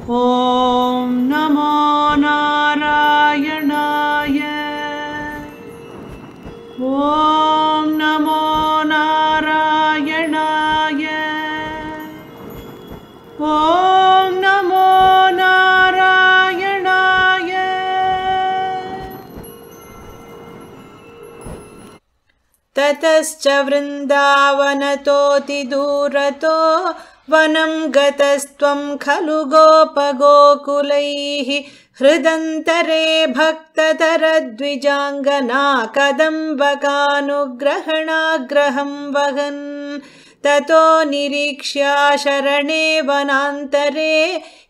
ॐ नमो नारायणाय। ॐ नमो नारायणाय। ॐ नमो नारायणाय। ततश्च वृन्दावनतोऽतिदूरतो वनं गतस्त्वं खलु गोपगोकुलैः हृदन्तरे भक्ततरद्विजाङ्गना कदम्बकानुग्रहणाग्रहं वहन् ततो निरीक्ष्या शरणे वनान्तरे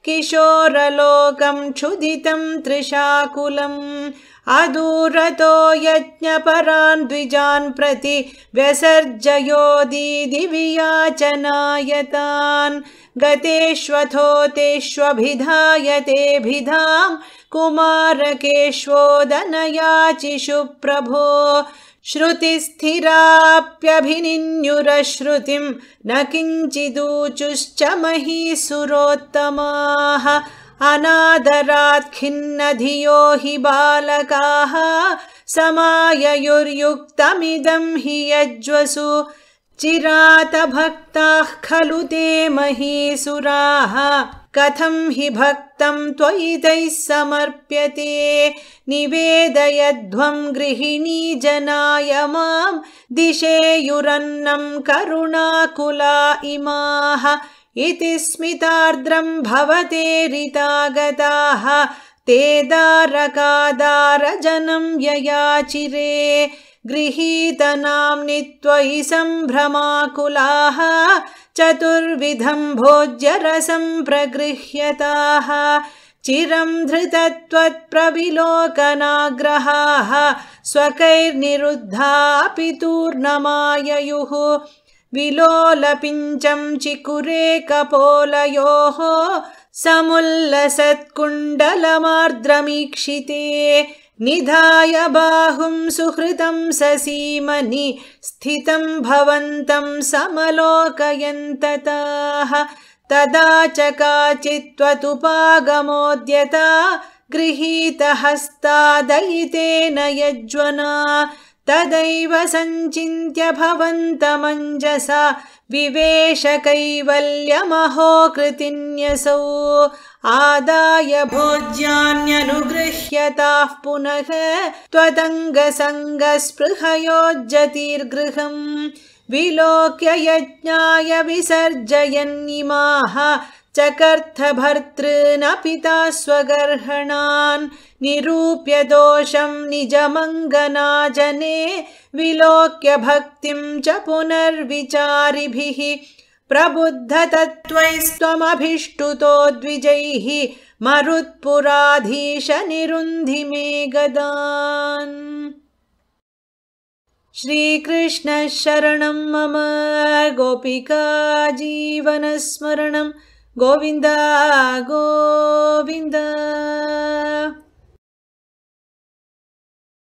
किशोरलोकं क्षुदितं त्रिशाकुलम् अदूरतो यज्ञपरान् द्विजान् प्रति व्यसर्जयोदीदिवियाचनायतान् गतेष्वथो तेष्वभिधाय तेऽभिधां कुमारकेष्वोदनयाचिषु प्रभो श्रुतिस्थिराप्यभिनिन्युरश्रुतिं न किञ्चिदूचुश्च महीसुरोत्तमाः अनादरात् खिन्नधियो हि बालकाः समाययुर्युक्तमिदं हि यज्वसु चिरातभक्ताः खलु ते महीसुराः कथं हि भक्तं त्वयि तैः समर्प्यते निवेदयध्वं गृहिणी जनाय मां दिशेयुरन्नं करुणाकुला इमाः इति स्मितार्द्रं भवतेरितागताः ते दारकादारजनं ययाचिरे गृहीतनाम्नि त्वयि सम्भ्रमाकुलाः चतुर्विधं भोज्यरसं प्रगृह्यताः चिरं धृतत्वत्प्रविलोकनाग्रहाः स्वकैर्निरुद्धापि तूर्णमाययुः विलोलपिञ्चं चिकुरे कपोलयोः समुल्लसत्कुण्डलमार्द्रमीक्षिते निधाय बाहुं सुहृतं ससीमनि स्थितं भवन्तं समलोकयन्तताः तदा च काचित्त्वतुपागमोद्यता गृहीतहस्तादयितेन यज्वना तदैव सञ्चिन्त्य भवन्तमञ्जसा विवेश कैवल्यमहो कृतिन्यसौ आदाय भोज्यान्यनुगृह्यताः पुनः त्वदङ्गसङ्गस्पृहयोज्जतीर्गृहं विलोक्य यज्ञाय विसर्जयन्निमाः चकर्थ भर्तॄन् पिता स्वगर्हणान् निरूप्य दोषं निजमङ्गनाजने विलोक्य भक्तिं च पुनर्विचारिभिः प्रबुद्धतत्त्वैस्त्वमभिष्टुतो द्विजैः मरुत्पुराधीश निरुन्धि मे गदान्। श्रीकृष्ण शरणं मम गोपिका जीवनस्मरणं गोविन्द गोविन्द।